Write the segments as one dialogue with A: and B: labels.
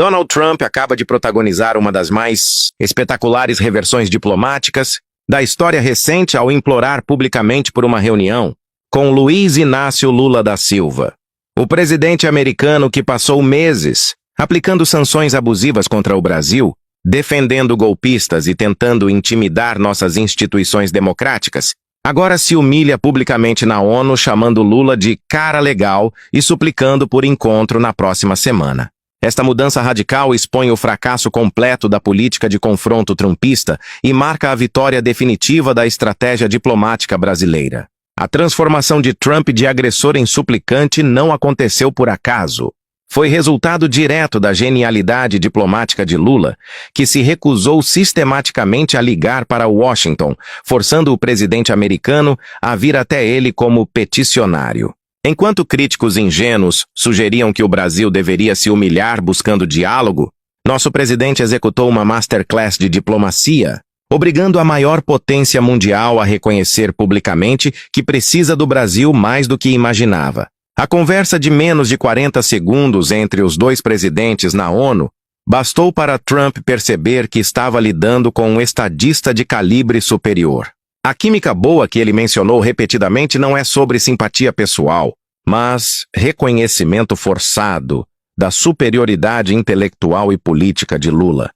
A: Donald Trump acaba de protagonizar uma das mais espetaculares reversões diplomáticas da história recente ao implorar publicamente por uma reunião com Luiz Inácio Lula da Silva, o presidente americano que passou meses aplicando sanções abusivas contra o Brasil, defendendo golpistas e tentando intimidar nossas instituições democráticas. Agora se humilha publicamente na ONU, chamando Lula de cara legal e suplicando por encontro na próxima semana. Esta mudança radical expõe o fracasso completo da política de confronto trumpista e marca a vitória definitiva da estratégia diplomática brasileira. A transformação de Trump de agressor em suplicante não aconteceu por acaso. Foi resultado direto da genialidade diplomática de Lula, que se recusou sistematicamente a ligar para Washington, forçando o presidente americano a vir até ele como peticionário. Enquanto críticos ingênuos sugeriam que o Brasil deveria se humilhar buscando diálogo, nosso presidente executou uma masterclass de diplomacia, obrigando a maior potência mundial a reconhecer publicamente que precisa do Brasil mais do que imaginava. A conversa de menos de 40 segundos entre os dois presidentes na ONU bastou para Trump perceber que estava lidando com um estadista de calibre superior. A química boa que ele mencionou repetidamente não é sobre simpatia pessoal, mas reconhecimento forçado da superioridade intelectual e política de Lula.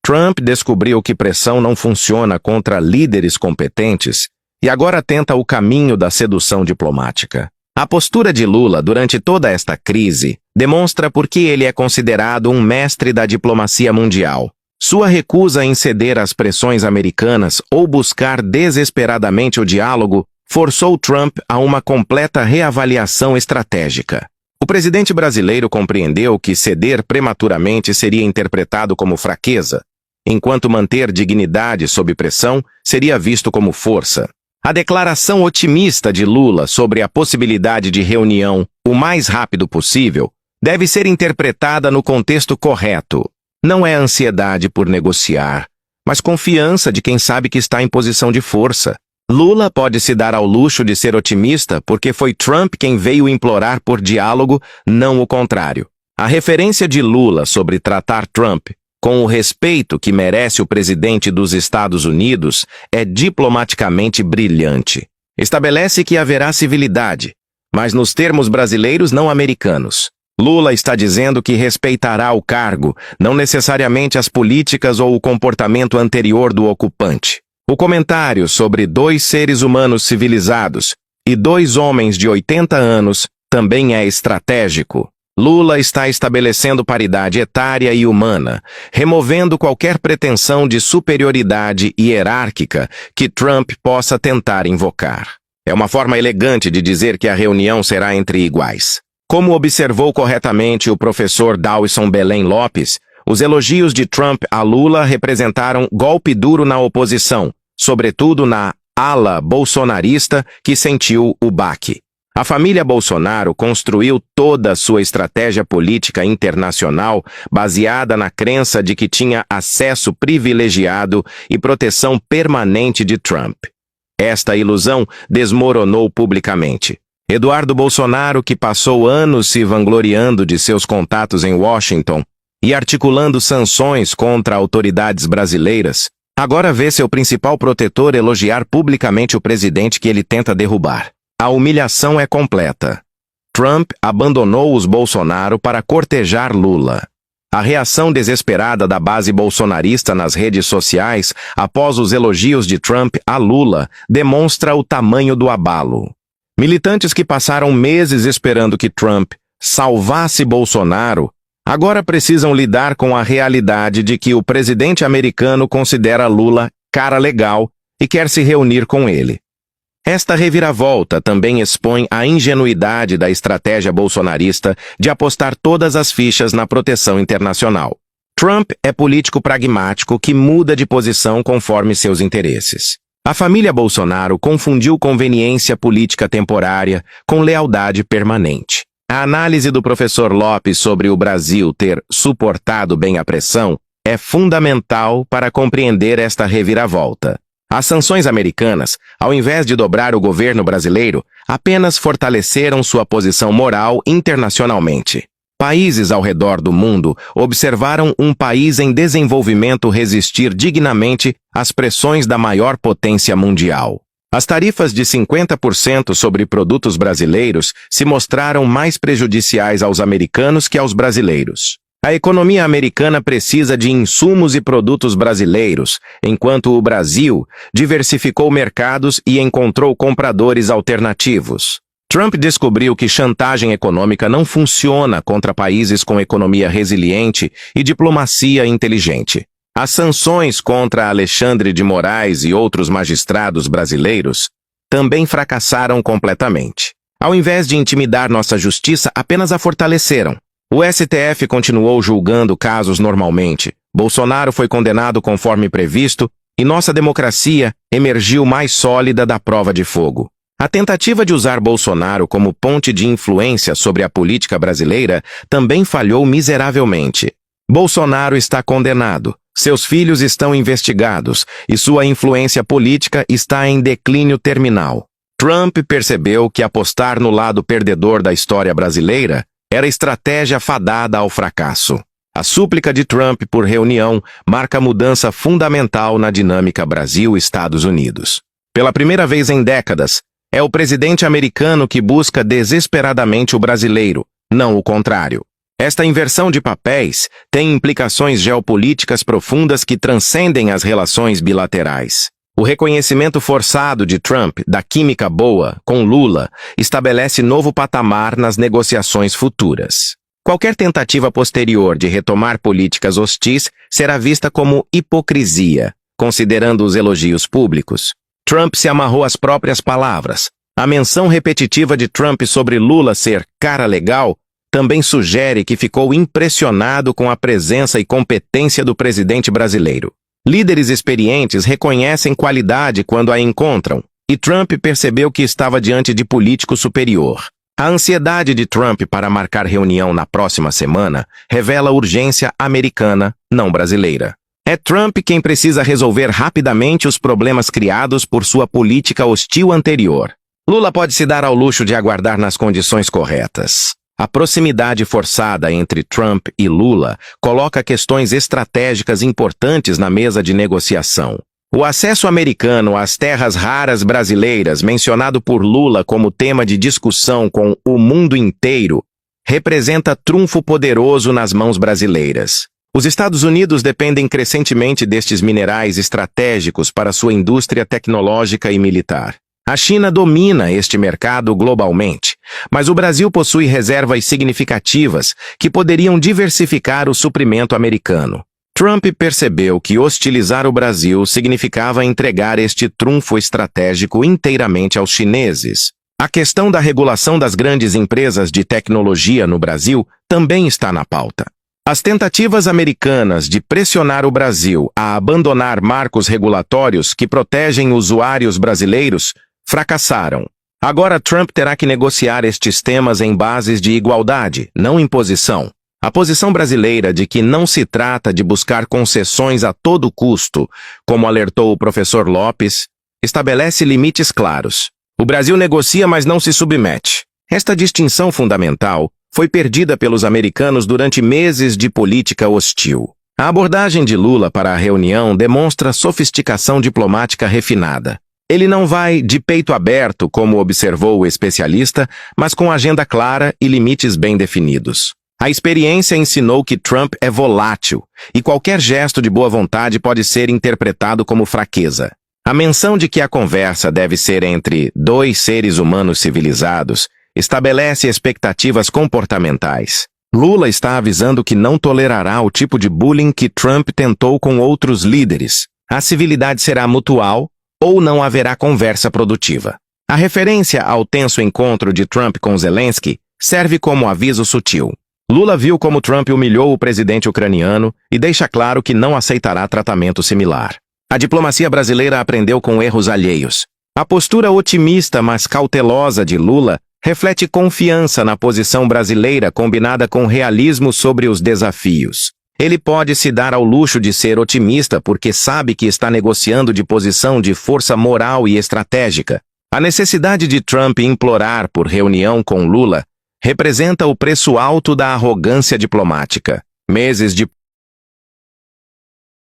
A: Trump descobriu que pressão não funciona contra líderes competentes e agora tenta o caminho da sedução diplomática. A postura de Lula durante toda esta crise demonstra por que ele é considerado um mestre da diplomacia mundial. Sua recusa em ceder às pressões americanas ou buscar desesperadamente o diálogo forçou Trump a uma completa reavaliação estratégica. O presidente brasileiro compreendeu que ceder prematuramente seria interpretado como fraqueza, enquanto manter dignidade sob pressão seria visto como força. A declaração otimista de Lula sobre a possibilidade de reunião o mais rápido possível deve ser interpretada no contexto correto. Não é ansiedade por negociar, mas confiança de quem sabe que está em posição de força. Lula pode se dar ao luxo de ser otimista porque foi Trump quem veio implorar por diálogo, não o contrário. A referência de Lula sobre tratar Trump com o respeito que merece o presidente dos Estados Unidos é diplomaticamente brilhante. Estabelece que haverá civilidade, mas nos termos brasileiros não americanos. Lula está dizendo que respeitará o cargo, não necessariamente as políticas ou o comportamento anterior do ocupante. O comentário sobre dois seres humanos civilizados e dois homens de 80 anos também é estratégico. Lula está estabelecendo paridade etária e humana, removendo qualquer pretensão de superioridade hierárquica que Trump possa tentar invocar. É uma forma elegante de dizer que a reunião será entre iguais. Como observou corretamente o professor Dawson Belém Lopes, os elogios de Trump a Lula representaram golpe duro na oposição, sobretudo na ala bolsonarista que sentiu o baque. A família Bolsonaro construiu toda a sua estratégia política internacional baseada na crença de que tinha acesso privilegiado e proteção permanente de Trump. Esta ilusão desmoronou publicamente. Eduardo Bolsonaro, que passou anos se vangloriando de seus contatos em Washington e articulando sanções contra autoridades brasileiras, agora vê seu principal protetor elogiar publicamente o presidente que ele tenta derrubar. A humilhação é completa. Trump abandonou os Bolsonaro para cortejar Lula. A reação desesperada da base bolsonarista nas redes sociais após os elogios de Trump a Lula demonstra o tamanho do abalo. Militantes que passaram meses esperando que Trump salvasse Bolsonaro agora precisam lidar com a realidade de que o presidente americano considera Lula cara legal e quer se reunir com ele. Esta reviravolta também expõe a ingenuidade da estratégia bolsonarista de apostar todas as fichas na proteção internacional. Trump é político pragmático que muda de posição conforme seus interesses. A família Bolsonaro confundiu conveniência política temporária com lealdade permanente. A análise do professor Lopes sobre o Brasil ter suportado bem a pressão é fundamental para compreender esta reviravolta. As sanções americanas, ao invés de dobrar o governo brasileiro, apenas fortaleceram sua posição moral internacionalmente. Países ao redor do mundo observaram um país em desenvolvimento resistir dignamente às pressões da maior potência mundial. As tarifas de 50% sobre produtos brasileiros se mostraram mais prejudiciais aos americanos que aos brasileiros. A economia americana precisa de insumos e produtos brasileiros, enquanto o Brasil diversificou mercados e encontrou compradores alternativos. Trump descobriu que chantagem econômica não funciona contra países com economia resiliente e diplomacia inteligente. As sanções contra Alexandre de Moraes e outros magistrados brasileiros também fracassaram completamente. Ao invés de intimidar nossa justiça, apenas a fortaleceram. O STF continuou julgando casos normalmente. Bolsonaro foi condenado conforme previsto e nossa democracia emergiu mais sólida da prova de fogo. A tentativa de usar Bolsonaro como ponte de influência sobre a política brasileira também falhou miseravelmente. Bolsonaro está condenado, seus filhos estão investigados e sua influência política está em declínio terminal. Trump percebeu que apostar no lado perdedor da história brasileira era estratégia fadada ao fracasso. A súplica de Trump por reunião marca mudança fundamental na dinâmica Brasil-Estados Unidos. Pela primeira vez em décadas, é o presidente americano que busca desesperadamente o brasileiro, não o contrário. Esta inversão de papéis tem implicações geopolíticas profundas que transcendem as relações bilaterais. O reconhecimento forçado de Trump da química boa com Lula estabelece novo patamar nas negociações futuras. Qualquer tentativa posterior de retomar políticas hostis será vista como hipocrisia, considerando os elogios públicos. Trump se amarrou às próprias palavras. A menção repetitiva de Trump sobre Lula ser cara legal também sugere que ficou impressionado com a presença e competência do presidente brasileiro. Líderes experientes reconhecem qualidade quando a encontram, e Trump percebeu que estava diante de político superior. A ansiedade de Trump para marcar reunião na próxima semana revela urgência americana, não brasileira. É Trump quem precisa resolver rapidamente os problemas criados por sua política hostil anterior. Lula pode se dar ao luxo de aguardar nas condições corretas. A proximidade forçada entre Trump e Lula coloca questões estratégicas importantes na mesa de negociação. O acesso americano às terras raras brasileiras, mencionado por Lula como tema de discussão com o mundo inteiro, representa trunfo poderoso nas mãos brasileiras. Os Estados Unidos dependem crescentemente destes minerais estratégicos para sua indústria tecnológica e militar. A China domina este mercado globalmente, mas o Brasil possui reservas significativas que poderiam diversificar o suprimento americano. Trump percebeu que hostilizar o Brasil significava entregar este trunfo estratégico inteiramente aos chineses. A questão da regulação das grandes empresas de tecnologia no Brasil também está na pauta. As tentativas americanas de pressionar o Brasil a abandonar marcos regulatórios que protegem usuários brasileiros fracassaram. Agora Trump terá que negociar estes temas em bases de igualdade, não imposição. A posição brasileira de que não se trata de buscar concessões a todo custo, como alertou o professor Lopes, estabelece limites claros. O Brasil negocia, mas não se submete. Esta distinção fundamental foi perdida pelos americanos durante meses de política hostil. A abordagem de Lula para a reunião demonstra sofisticação diplomática refinada. Ele não vai de peito aberto, como observou o especialista, mas com agenda clara e limites bem definidos. A experiência ensinou que Trump é volátil e qualquer gesto de boa vontade pode ser interpretado como fraqueza. A menção de que a conversa deve ser entre dois seres humanos civilizados estabelece expectativas comportamentais. Lula está avisando que não tolerará o tipo de bullying que Trump tentou com outros líderes. A civilidade será mutual ou não haverá conversa produtiva. A referência ao tenso encontro de Trump com Zelensky serve como aviso sutil. Lula viu como Trump humilhou o presidente ucraniano e deixa claro que não aceitará tratamento similar. A diplomacia brasileira aprendeu com erros alheios. A postura otimista, mas cautelosa de Lula reflete confiança na posição brasileira combinada com realismo sobre os desafios. Ele pode se dar ao luxo de ser otimista porque sabe que está negociando de posição de força moral e estratégica. A necessidade de Trump implorar por reunião com Lula representa o preço alto da arrogância diplomática. Meses